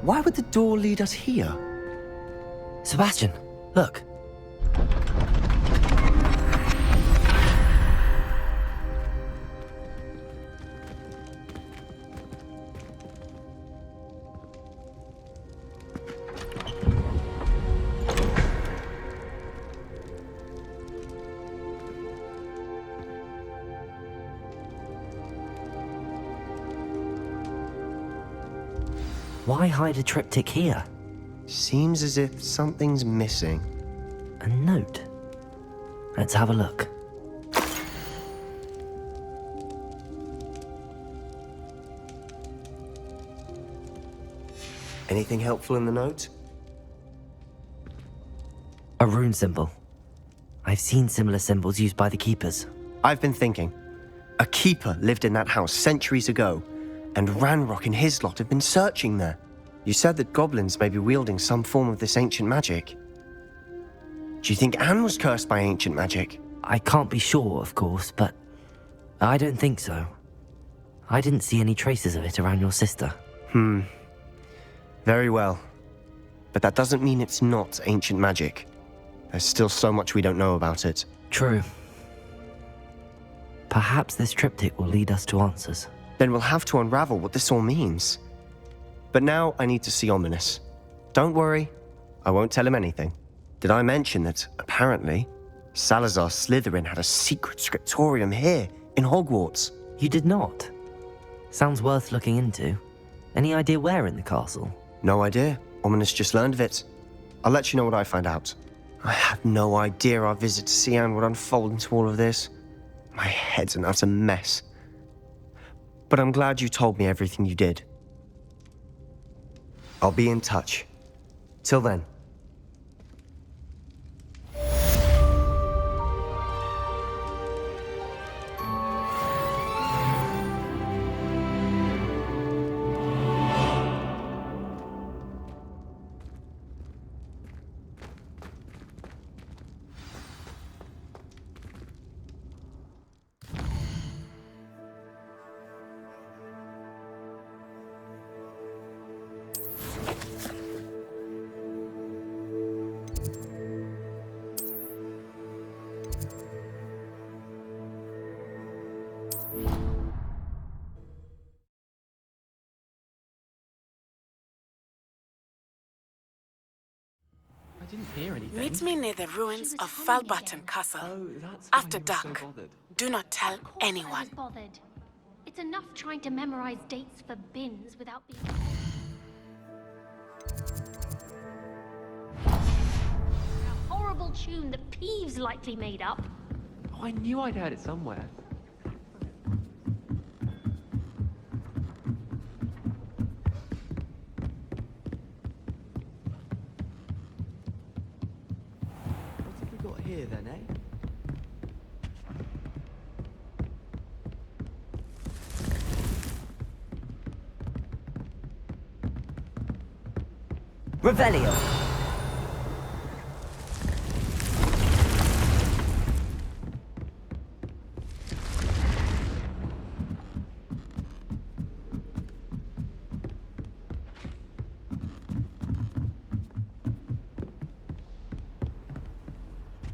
Why would the door lead us here? Sebastian, look. Why hide a triptych here? Seems as if something's missing. A note. Let's have a look. Anything helpful in the note? A rune symbol. I've seen similar symbols used by the keepers. I've been thinking. A keeper lived in that house centuries ago, and Ranrock and his lot have been searching there. You said that goblins may be wielding some form of this ancient magic. Do you think Anne was cursed by ancient magic? I can't be sure, of course, but I don't think so. I didn't see any traces of it around your sister. Very well. But that doesn't mean it's not ancient magic. There's still so much we don't know about it. True. Perhaps this triptych will lead us to answers. Then we'll have to unravel what this all means. But now I need to see Ominous. Don't worry, I won't tell him anything. Did I mention that, apparently, Salazar Slytherin had a secret scriptorium here in Hogwarts? You did not. Sounds worth looking into. Any idea where in the castle? No idea. Ominous just learned of it. I'll let you know what I find out. I had no idea our visit to Cian would unfold into all of this. My head's an utter mess. But I'm glad you told me everything you did. I'll be in touch. Till then. Didn't hear anything. Meet me near the ruins of Falbutton Castle. Oh, that's After why you're so dark. bothered. Do not tell anyone. I was bothered. It's enough trying to memorize dates for bins without being... A horrible tune that Peeves likely made up. Oh, I knew I'd heard it somewhere. What have we got here then, eh? Revelio!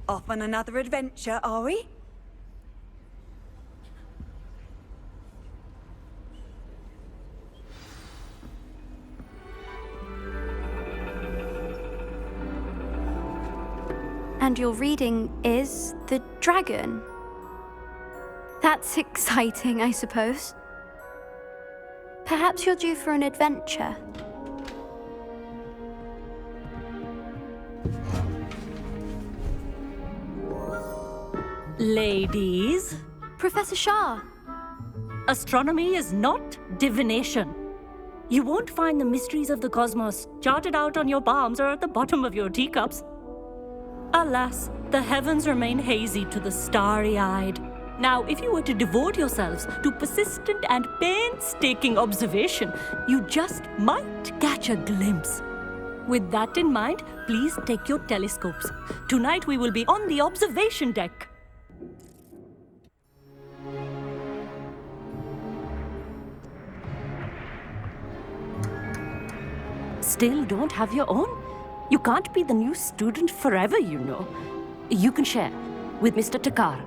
Off on another adventure, are we? And your reading is the dragon. That's exciting, I suppose. Perhaps you're due for an adventure. Ladies, Professor Shah. astronomy is not divination. You won't find the mysteries of the cosmos charted out on your palms or at the bottom of your teacups. Alas, the heavens remain hazy to the starry-eyed. Now, if you were to devote yourselves to persistent and painstaking observation, you just might catch a glimpse. With that in mind, please take your telescopes. Tonight we will be on the observation deck. still don't have your own? You can't be the new student forever, you know. You can share with Mr. Takar.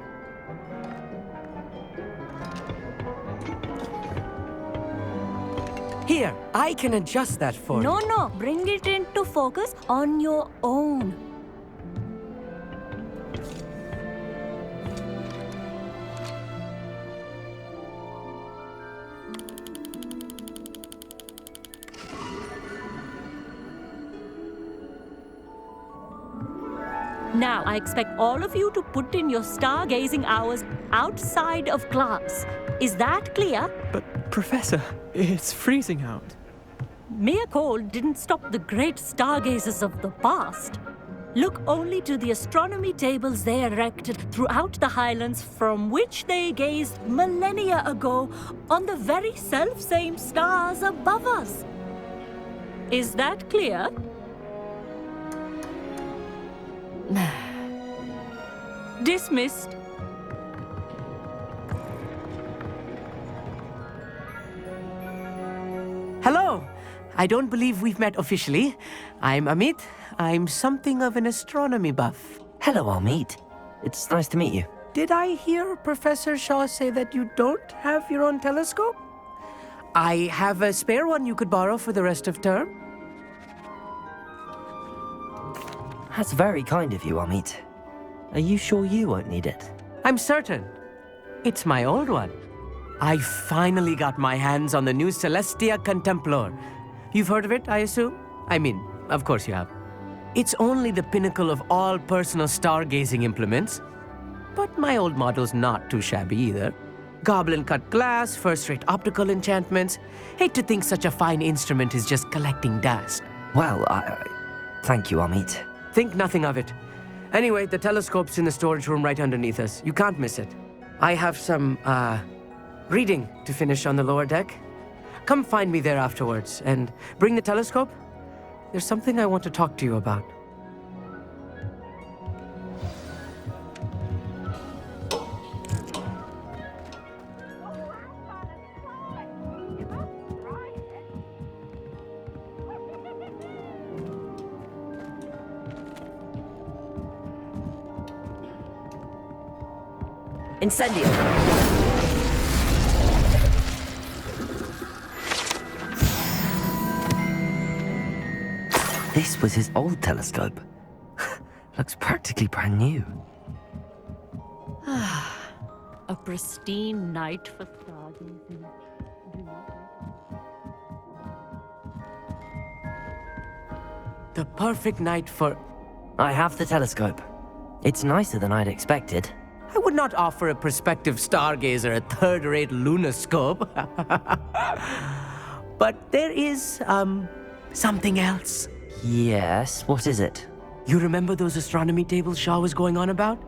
Here, I can adjust that for you. No, bring it into focus on your own. Now, I expect all of you to put in your stargazing hours outside of class. Is that clear? But, Professor, it's freezing out. Mere cold didn't stop the great stargazers of the past. Look only to the astronomy tables they erected throughout the highlands from which they gazed millennia ago on the very self-same stars above us. Is that clear? Dismissed. Hello. I don't believe we've met officially. I'm Amit. I'm something of an astronomy buff. Hello, Amit. It's nice to meet you. Did I hear Professor Shaw say that you don't have your own telescope? I have a spare one you could borrow for the rest of term. That's very kind of you, Amit. Are you sure you won't need it? I'm certain. It's my old one. I finally got my hands on the new Celestia Contemplar. You've heard of it, I assume? I mean, of course you have. It's only the pinnacle of all personal stargazing implements. But my old model's not too shabby either. Goblin-cut glass, first-rate optical enchantments. Hate to think such a fine instrument is just collecting dust. Well, thank you, Amit. Think nothing of it. Anyway, the telescope's in the storage room right underneath us. You can't miss it. I have some, reading to finish on the lower deck. Come find me there afterwards, and bring the telescope. There's something I want to talk to you about. Incendio! This was his old telescope. Looks practically brand new. A pristine night for stargazing. The perfect night for... I have the telescope. It's nicer than I'd expected. I would not offer a prospective stargazer a third-rate lunoscope. But there is, something else. Yes, what is it? You remember those astronomy tables Shaw was going on about?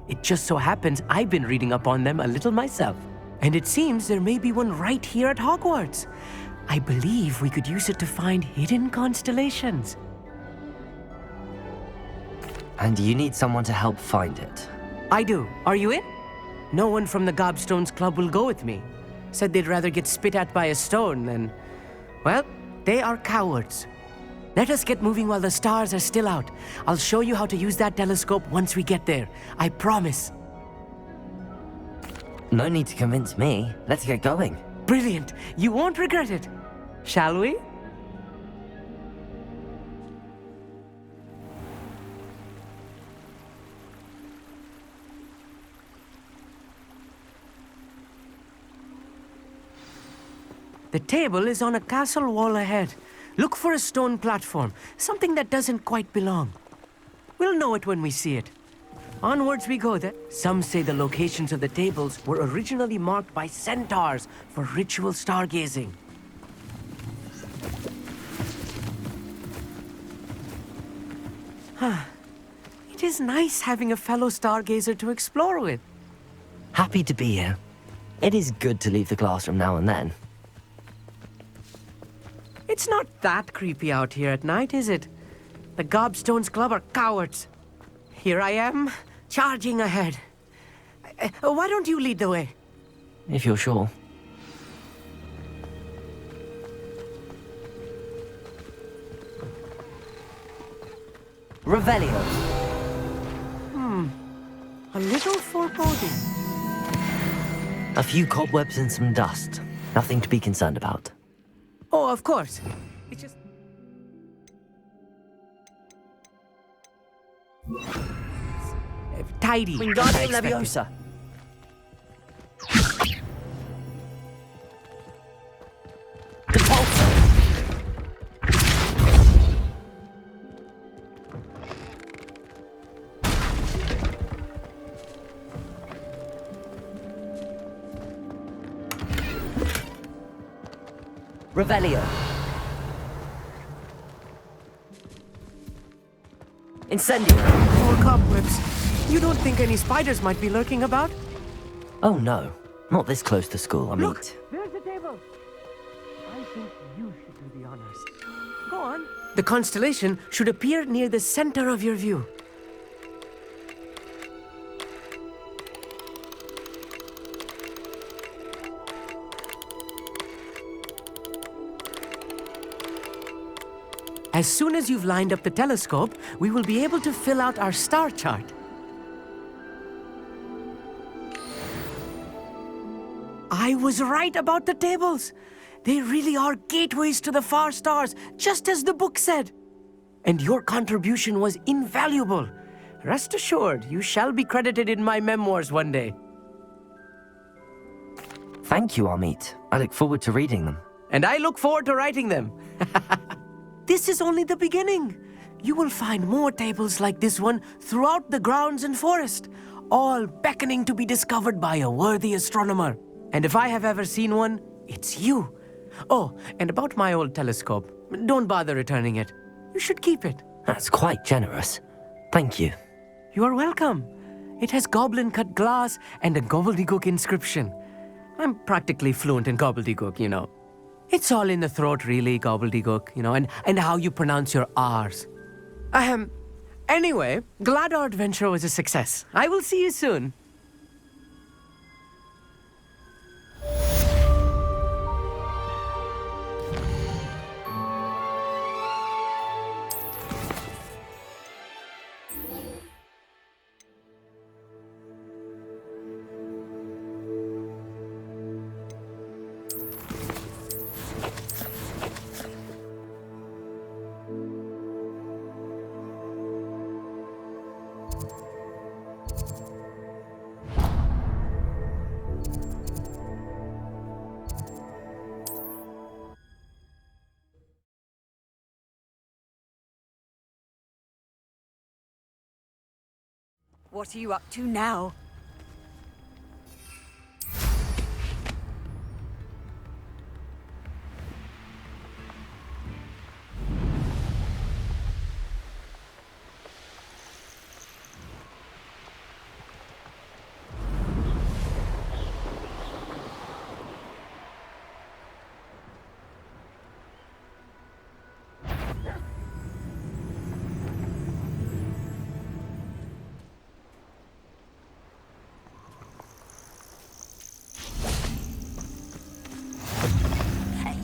It just so happens I've been reading up on them a little myself. And it seems there may be one right here at Hogwarts. I believe we could use it to find hidden constellations. And you need someone to help find it. I do. Are you in? No one from the Gobstones Club will go with me. Said they'd rather get spit at by a stone than... Well, they are cowards. Let us get moving while the stars are still out. I'll show you how to use that telescope once we get there. I promise. No need to convince me. Let's get going. Brilliant. You won't regret it. Shall we? The table is on a castle wall ahead. Look for a stone platform, something that doesn't quite belong. We'll know it when we see it. Onwards we go then. Some say the locations of the tables were originally marked by centaurs for ritual stargazing. It is nice having a fellow stargazer to explore with. Happy to be here. It is good to leave the classroom now and then. It's not that creepy out here at night, is it? The Gobstones Club are cowards. Here I am, charging ahead. Why don't you lead the way? If you're sure. Revelio. A little foreboding. A few cobwebs and some dust. Nothing to be concerned about. Oh, of course. It's just... tidy. I Wingardium expected. Leviosa. Repulsor. Revelio. Incendio. More cobwebs. You don't think any spiders might be lurking about? Oh no, not this close to school, I mean. Look, there's the table. I think you should do the honors. Go on. The constellation should appear near the center of your view. As soon as you've lined up the telescope, we will be able to fill out our star chart. I was right about the tables. They really are gateways to the far stars, just as the book said. And your contribution was invaluable. Rest assured, you shall be credited in my memoirs one day. Thank you, Amit. I look forward to reading them. And I look forward to writing them. This is only the beginning. You will find more tables like this one throughout the grounds and forest, all beckoning to be discovered by a worthy astronomer. And if I have ever seen one, it's you. Oh, and about my old telescope, don't bother returning it. You should keep it. That's quite generous. Thank you. You are welcome. It has goblin-cut glass and a gobbledygook inscription. I'm practically fluent in gobbledygook, you know. It's all in the throat, really, gobbledygook, you know, and how you pronounce your R's. Anyway, glad our adventure was a success. I will see you soon. What are you up to now?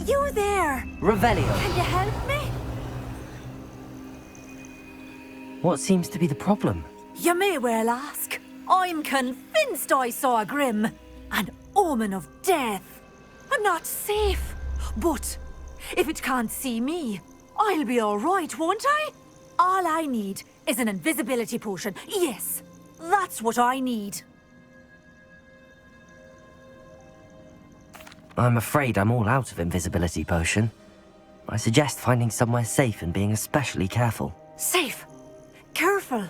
You there! Revelio. Can you help me? What seems to be the problem? You may well ask. I'm convinced I saw a Grim, an omen of death. I'm not safe. But if it can't see me, I'll be all right, won't I? All I need is an invisibility potion. Yes, that's what I need. I'm afraid I'm all out of invisibility potion. I suggest finding somewhere safe and being especially careful. Safe. Careful.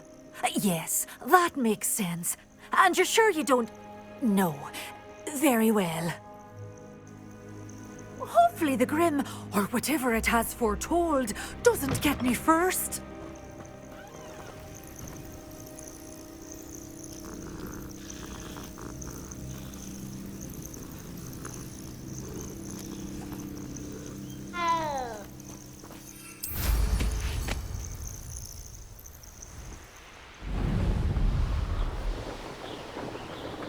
Yes, that makes sense. And you're sure you don't... No. Very well. Hopefully the Grim, or whatever it has foretold, doesn't get me first.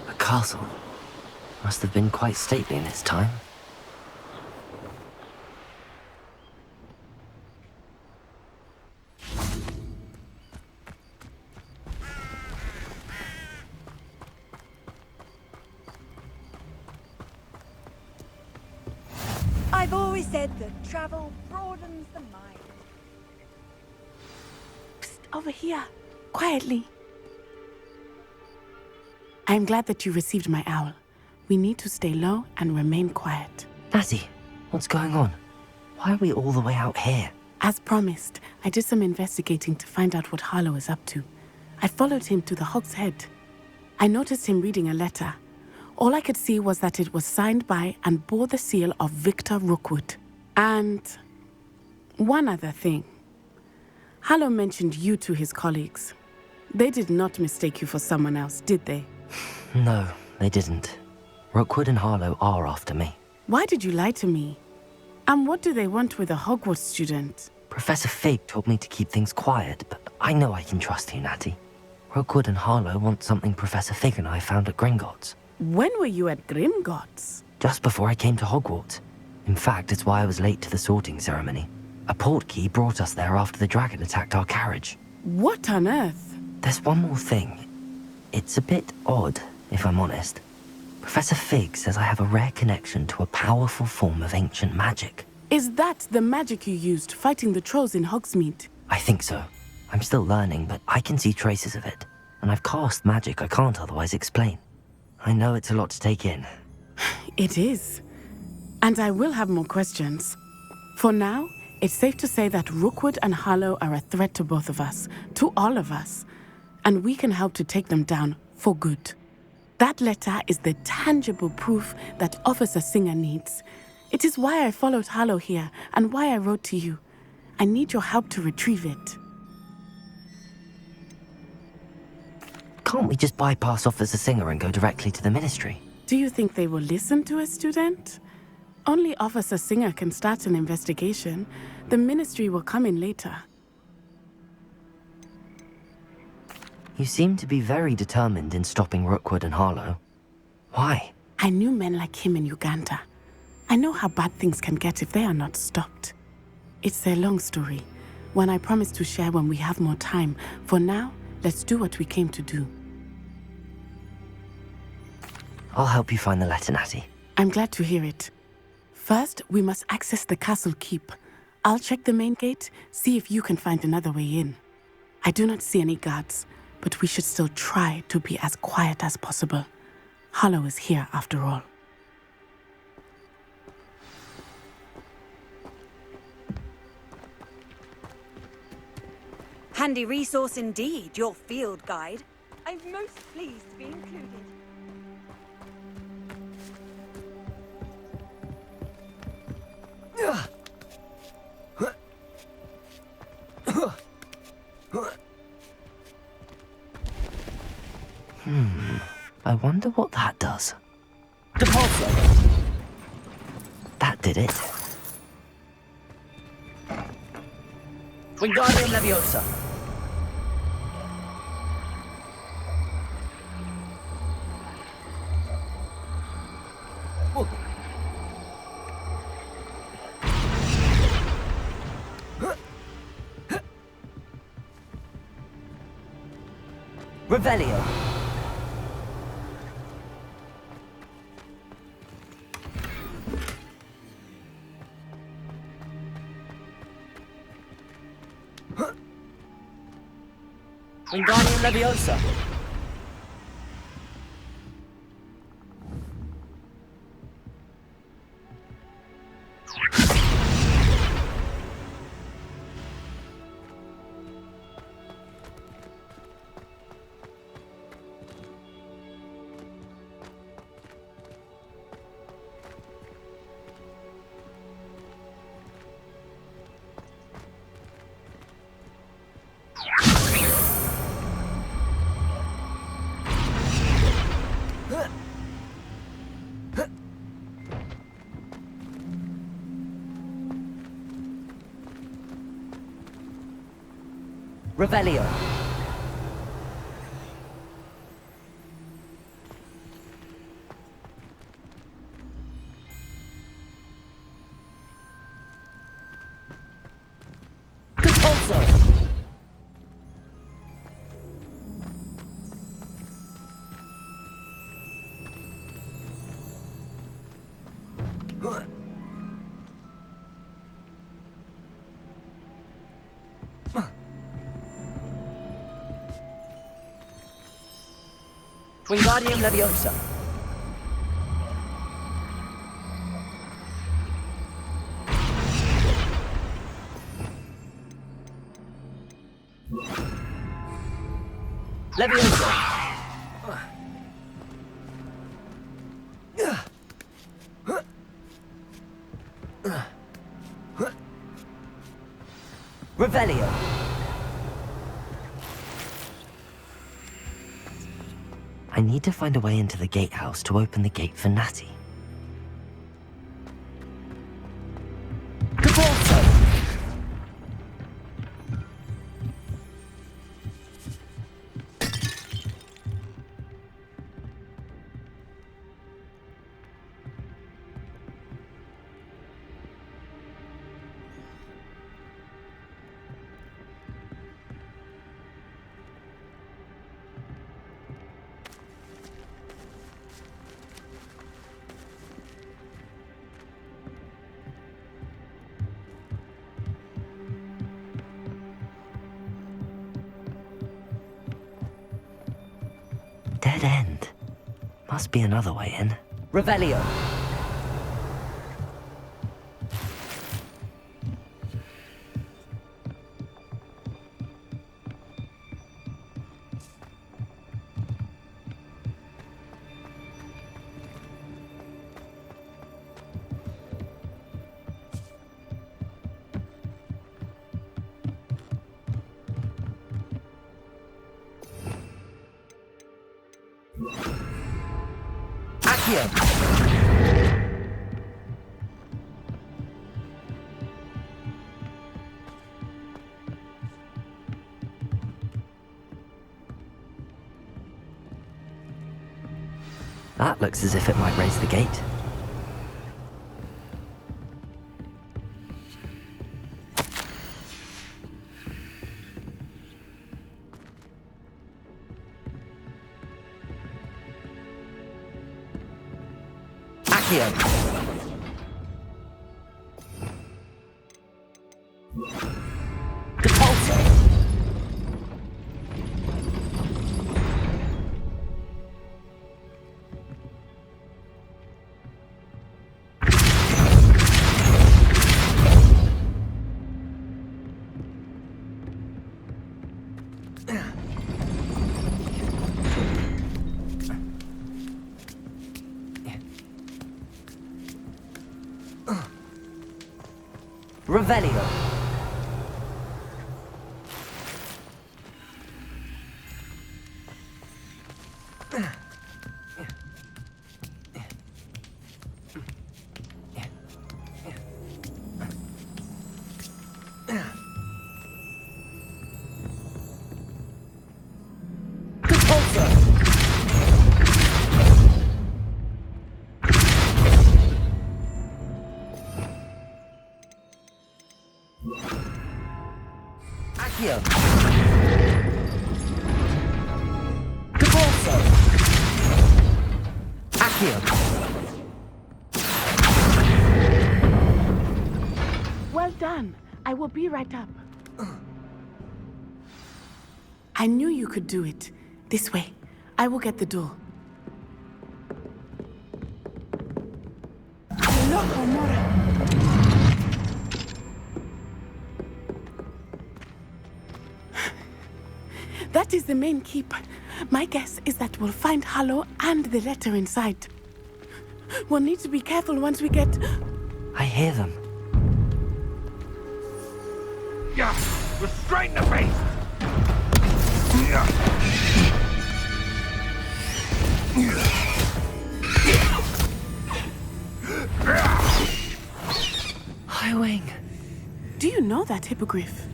A castle. Must have been quite stately in its time. always said that travel broadens the mind. Psst, over here. Quietly. I'm glad that you received my owl. We need to stay low and remain quiet. Natty, what's going on? Why are we all the way out here? As promised, I did some investigating to find out what Harlow is up to. I followed him to the Hog's Head. I noticed him reading a letter. All I could see was that it was signed by and bore the seal of Victor Rookwood. And one other thing. Harlow mentioned you to his colleagues. They did not mistake you for someone else, did they? No, they didn't. Rookwood and Harlow are after me. Why did you lie to me? And what do they want with a Hogwarts student? Professor Fig told me to keep things quiet, but I know I can trust you, Natty. Rookwood and Harlow want something Professor Fig and I found at Gringotts. When were you at Gringotts? Just before I came to Hogwarts. In fact, it's why I was late to the sorting ceremony. A portkey brought us there after the dragon attacked our carriage. What on earth? There's one more thing. It's a bit odd, if I'm honest. Professor Fig says I have a rare connection to a powerful form of ancient magic. Is that the magic you used fighting the trolls in Hogsmeade? I think so. I'm still learning, but I can see traces of it. And I've cast magic I can't otherwise explain. I know it's a lot to take in. It is. And I will have more questions. For now, it's safe to say that Rookwood and Harlow are a threat to both of us, to all of us. And we can help to take them down for good. That letter is the tangible proof that Officer Singer needs. It is why I followed Harlow here and why I wrote to you. I need your help to retrieve it. Can't we just bypass Officer Singer and go directly to the Ministry? Do you think they will listen to a student? Only Officer Singer can start an investigation. The Ministry will come in later. You seem to be very determined in stopping Rookwood and Harlow. Why? I knew men like him in Uganda. I know how bad things can get if they are not stopped. It's a long story, one I promise to share when we have more time. For now, let's do what we came to do. I'll help you find the letter, Natty. I'm glad to hear it. First, we must access the castle keep. I'll check the main gate, see if you can find another way in. I do not see any guards, but we should still try to be as quiet as possible. Harlow is here after all. Handy resource indeed, your field guide. I'm most pleased to be included. I wonder what that does. That did it. Wingardium Leviosa. Revelio. Wingardium Leviosa. Revelio. Wingardium Leviosa. Leviosa. Revelio. I need to find a way into the gatehouse to open the gate for Natty. Dead end. Must be another way in. Revelio. That looks as if it might raise the gate. Accio. Revelio. Well done. I will be right up. I knew you could do it. This way. I will get the door. Loco, Mora. That is the main keep. My guess is that we'll find Hallow and the letter inside. We'll need to be careful once we get... I hear them. Yeah, restrain the beast! Highwing. Do you know that hippogriff?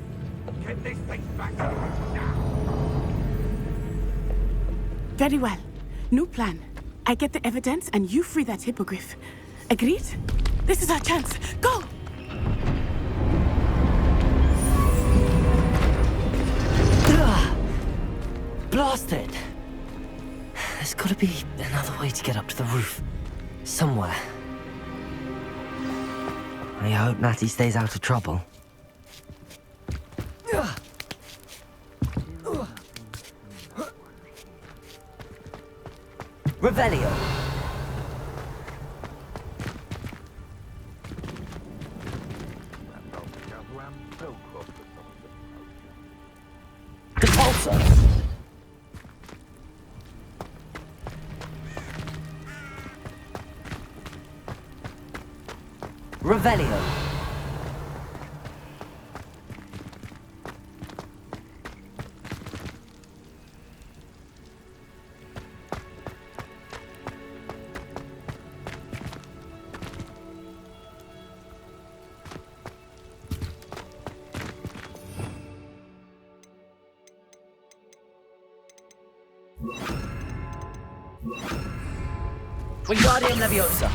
Get this thing back now! Very well. New plan. I get the evidence and you free that hippogriff. Agreed? This is our chance. Go! Blasted! There's gotta be another way to get up to the roof. Somewhere. I hope Natty stays out of trouble. Revelio. Repulsor. Revelio. Wingardium Leviosa.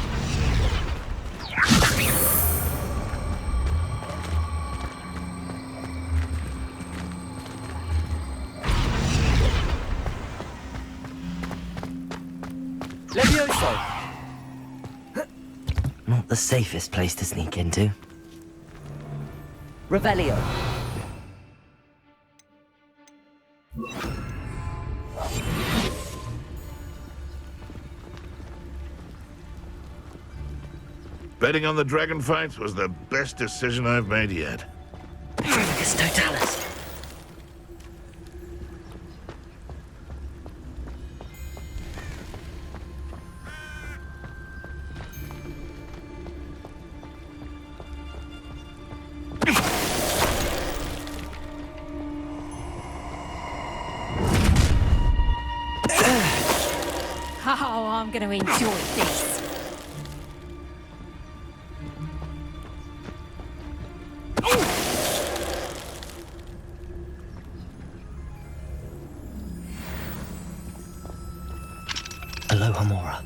Levioso. Not the safest place to sneak into. Revelio. Betting on the dragon fights was the best decision I've made yet. It's Totalis. Oh, I'm gonna enjoy this. Aloha Mora.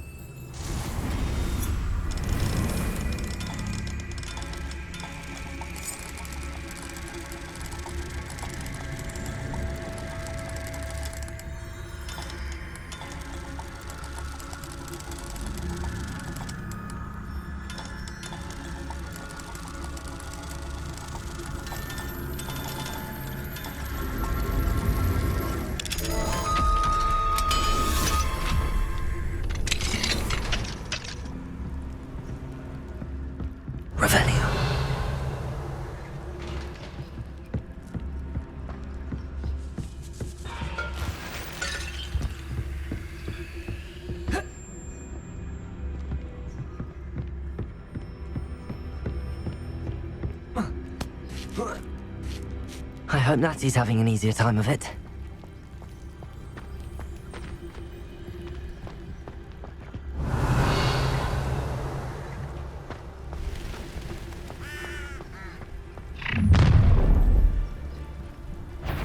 Revelio. I hope Natsy's having an easier time of it.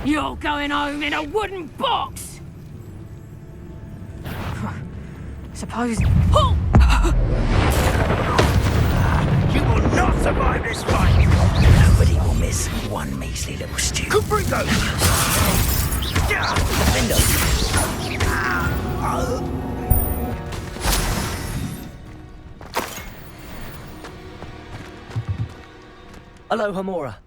You're going home in a wooden box! Suppose... Oh! You will not survive this fight! Nobody will miss one measly little stew. Caprico! Aloha Mora.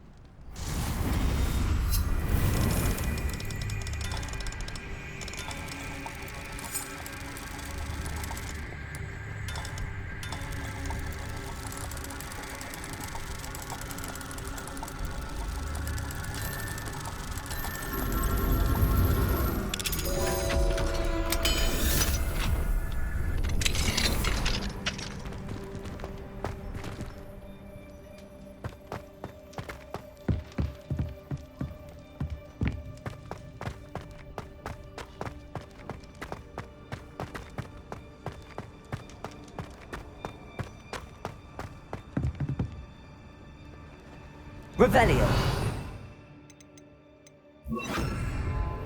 Revelio.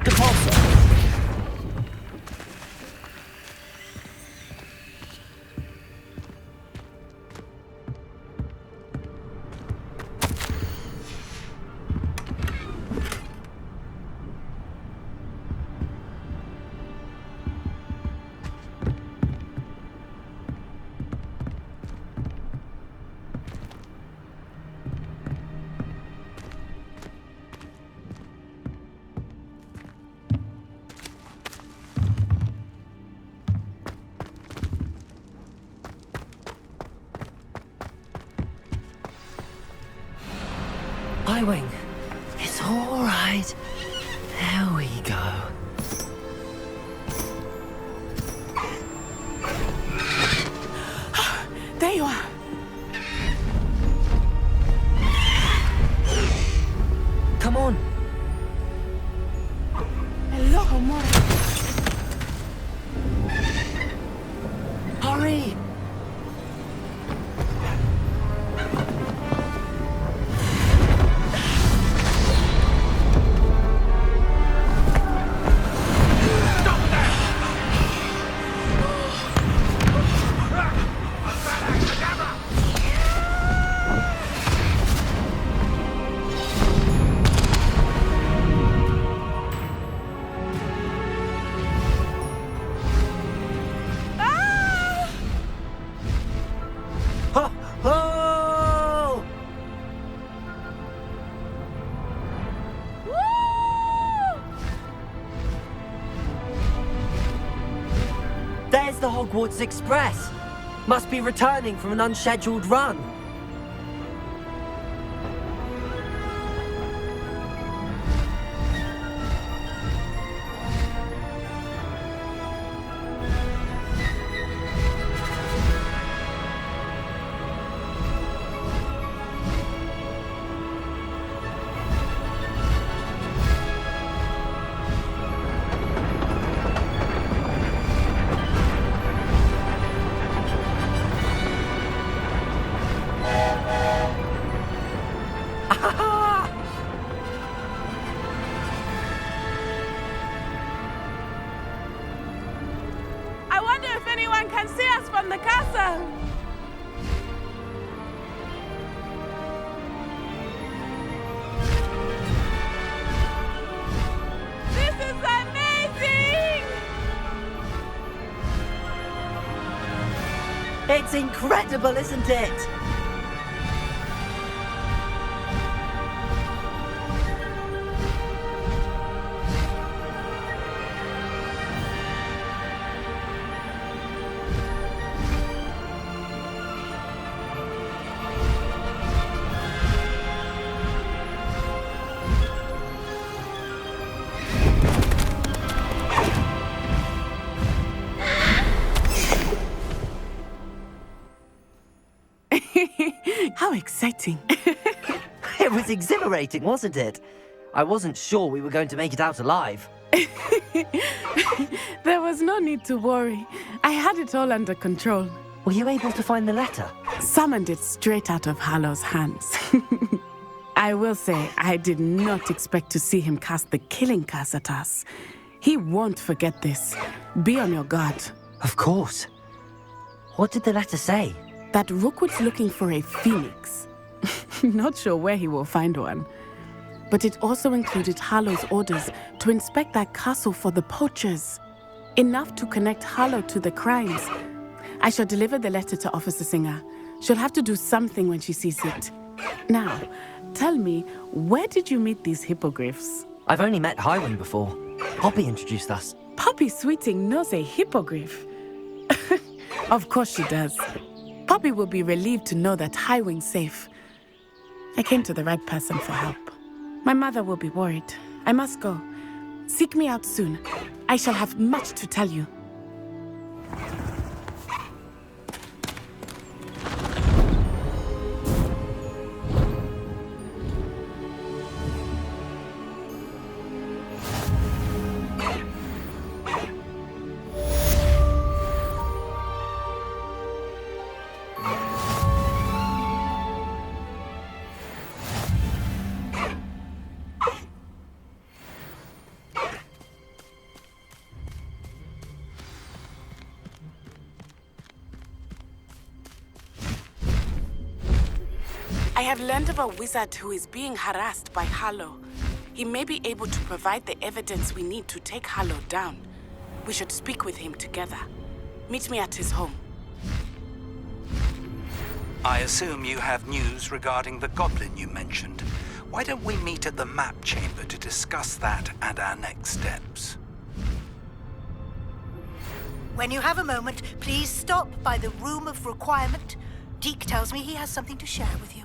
Repulsor. Highwing. It's all right. There we go. There you are. Come on. Hello, Homura. Hurry! There's the Hogwarts Express. Must be returning from an unscheduled run. I wonder if anyone can see us from the castle. This is amazing! It's incredible, isn't it? How exciting. It was exhilarating, wasn't it? I wasn't sure we were going to make it out alive. There was no need to worry. I had it all under control. Were you able to find the letter? Summoned it straight out of Hallow's hands. I will say, I did not expect to see him cast the killing curse at us. He won't forget this. Be on your guard. Of course. What did the letter say? That Rookwood's looking for a phoenix. Not sure where he will find one. But it also included Hallow's orders to inspect that castle for the poachers. Enough to connect Hallow to the crimes. I shall deliver the letter to Officer Singer. She'll have to do something when she sees it. Now, tell me, where did you meet these hippogriffs? I've only met Highwing before. Poppy introduced us. Poppy Sweeting knows a hippogriff. Of course she does. Poppy will be relieved to know that Highwing's safe. I came to the right person for help. My mother will be worried. I must go. Seek me out soon. I shall have much to tell you. I have learned of a wizard who is being harassed by Hallow. He may be able to provide the evidence we need to take Hallow down. We should speak with him together. Meet me at his home. I assume you have news regarding the goblin you mentioned. Why don't we meet at the map chamber to discuss that and our next steps? When you have a moment, please stop by the room of requirement. Deke tells me he has something to share with you.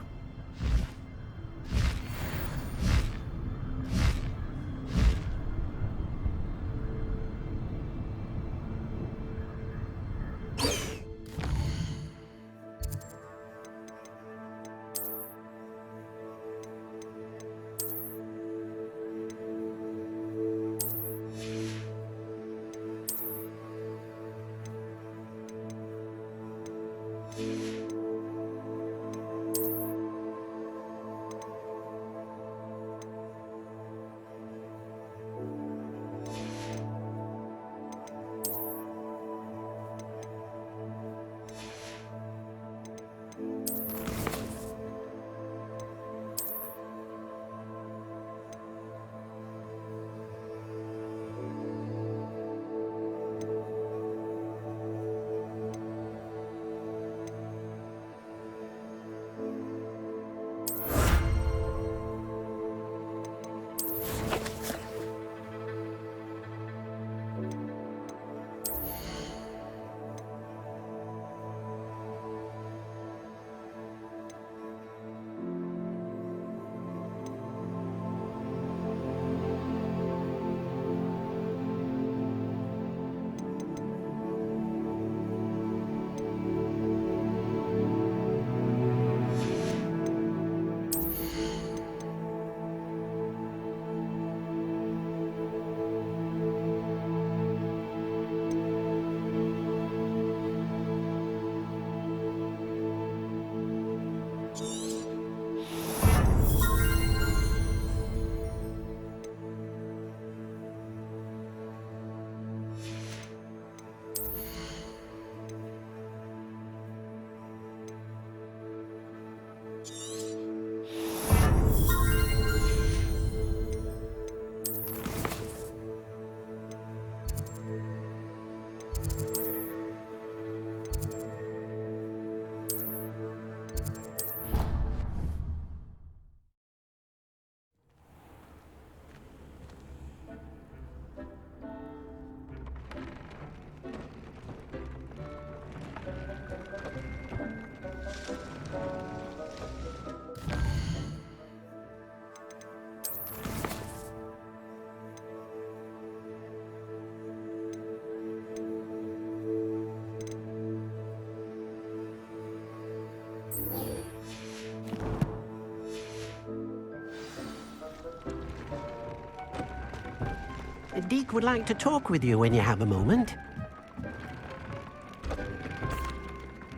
Deke would like to talk with you when you have a moment.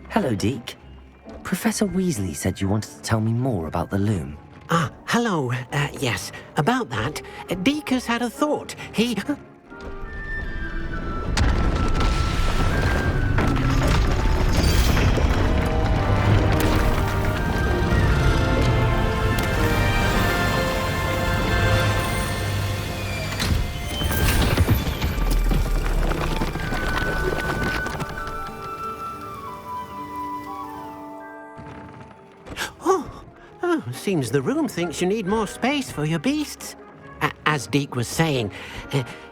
Hello, Deke. Professor Weasley said you wanted to tell me more about the loom. Ah, hello. Yes, about that. Deke has had a thought. He... Seems the room thinks you need more space for your beasts. As Deke was saying,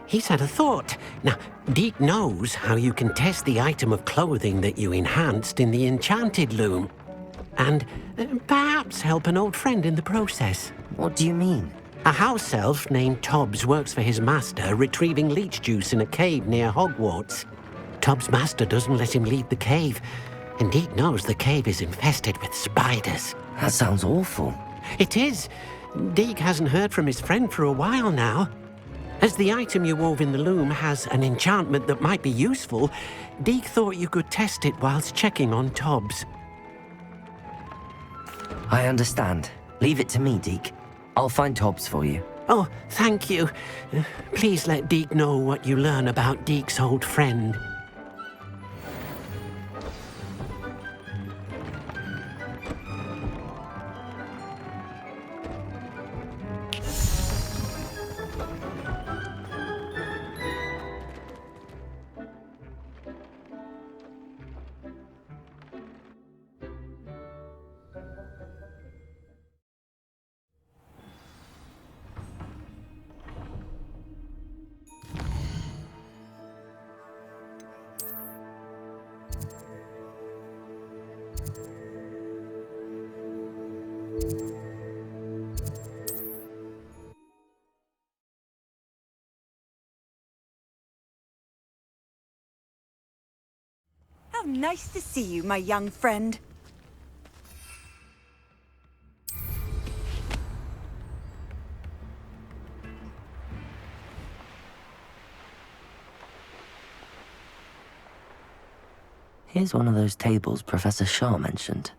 he's had a thought. Now, Deke knows how you can test the item of clothing that you enhanced in the enchanted loom. And perhaps help an old friend in the process. What do you mean? A house elf named Tobbs works for his master, retrieving leech juice in a cave near Hogwarts. Tobbs' master doesn't let him leave the cave, and Deke knows the cave is infested with spiders. That sounds awful. It is. Deke hasn't heard from his friend for a while now. As the item you wove in the loom has an enchantment that might be useful, Deke thought you could test it whilst checking on Tobbs. I understand. Leave it to me, Deke. I'll find Tobbs for you. Oh, thank you. Please let Deke know what you learn about Deke's old friend. How nice to see you, my young friend. Here's one of those tables Professor Shaw mentioned.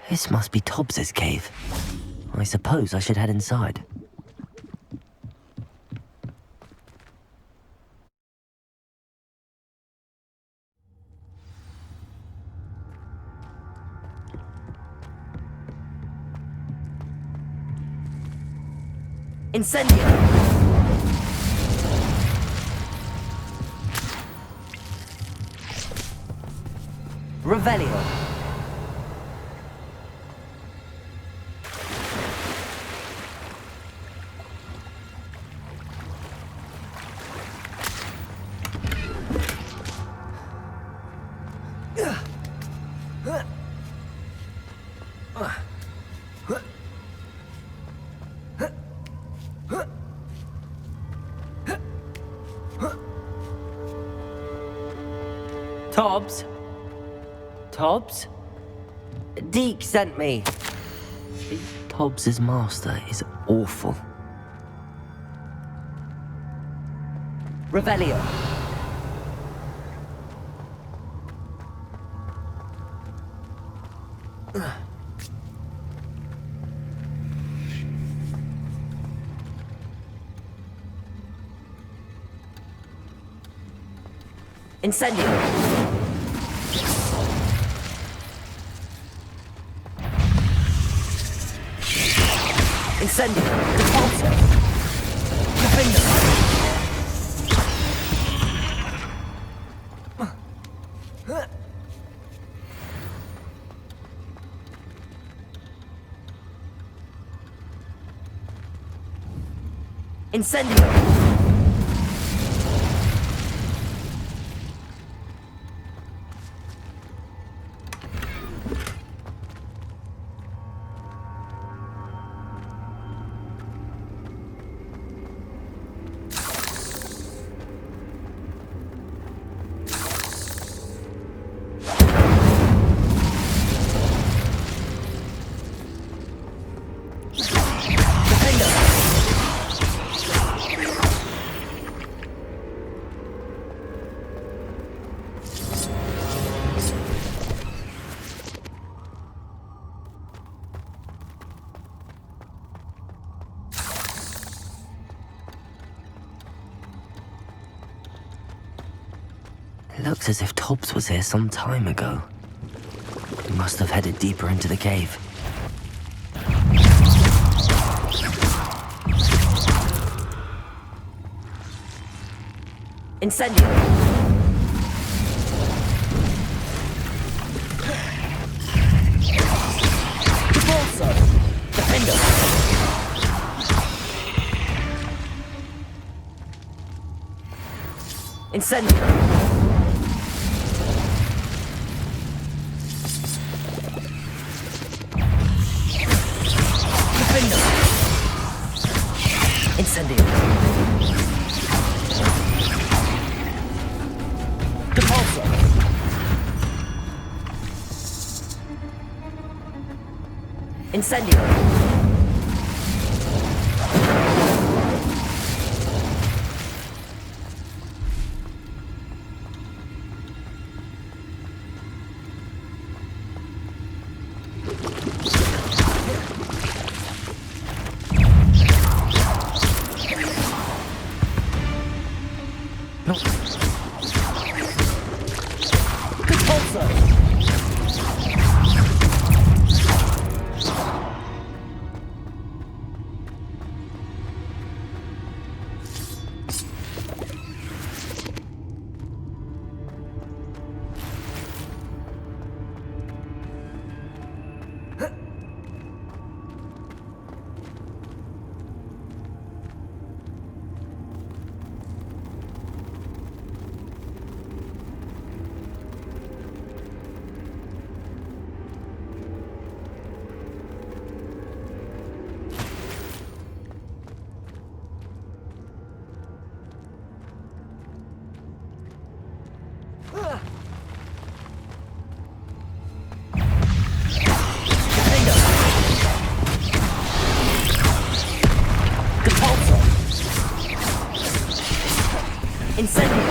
This must be Tobbs's cave. I suppose I should head inside. Incendio! Revelio! Tobbs? Tobbs? Deke sent me. Tobbs's master is awful. Revelio. Incendio! Incendio! Depulso! Defender! Incendio! It looks as if Tobbs was here some time ago. He must have headed deeper into the cave. Incendio! Depulso! Defender! Incendio! Incendio! Depulso! Incendio! Incendio!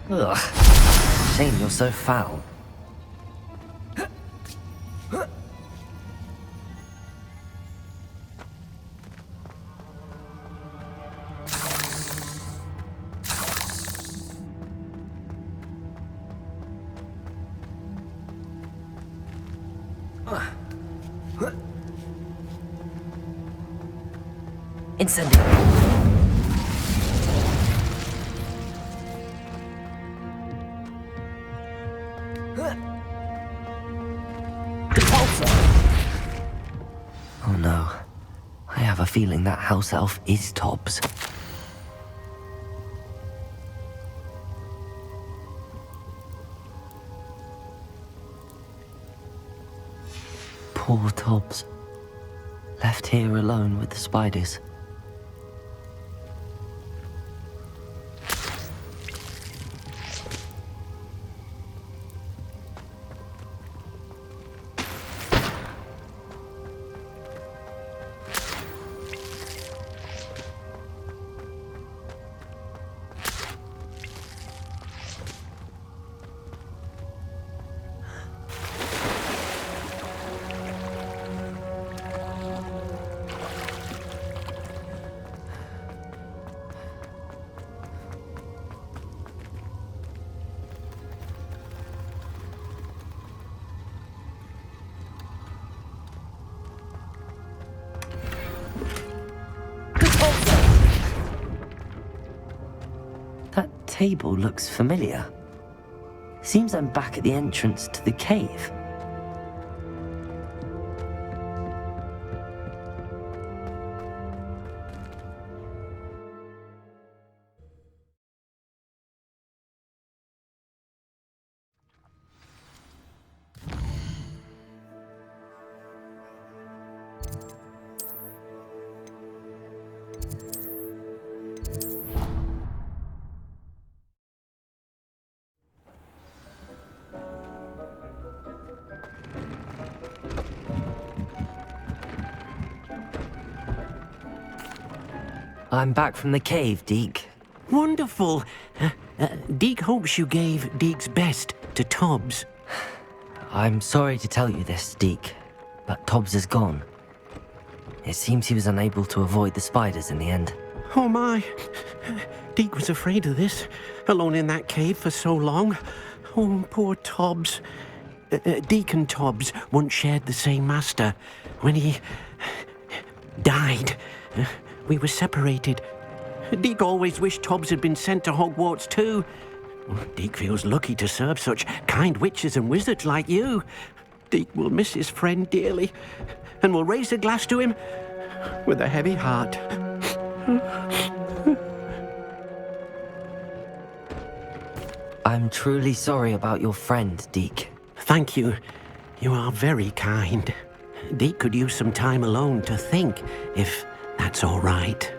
Ugh. Shame you're so foul. Incendio. Oh no. I have a feeling that house elf is Tobbs. Poor Tobbs. Left here alone with the spiders. That table looks familiar. Seems I'm back at the entrance to the cave. I'm back from the cave, Deke. Wonderful. Deke hopes you gave Deke's best to Tobbs. I'm sorry to tell you this, Deke, but Tobbs is gone. It seems he was unable to avoid the spiders in the end. Oh my. Deke was afraid of this, alone in that cave for so long. Oh, poor Tobbs. Deacon Tobbs once shared the same master. When he died, we were separated. Deke always wished Tobbs had been sent to Hogwarts too. Deke feels lucky to serve such kind witches and wizards like you. Deke will miss his friend dearly, and will raise a glass to him with a heavy heart. I'm truly sorry about your friend, Deke. Thank you. You are very kind. Deke could use some time alone to think, if that's all right.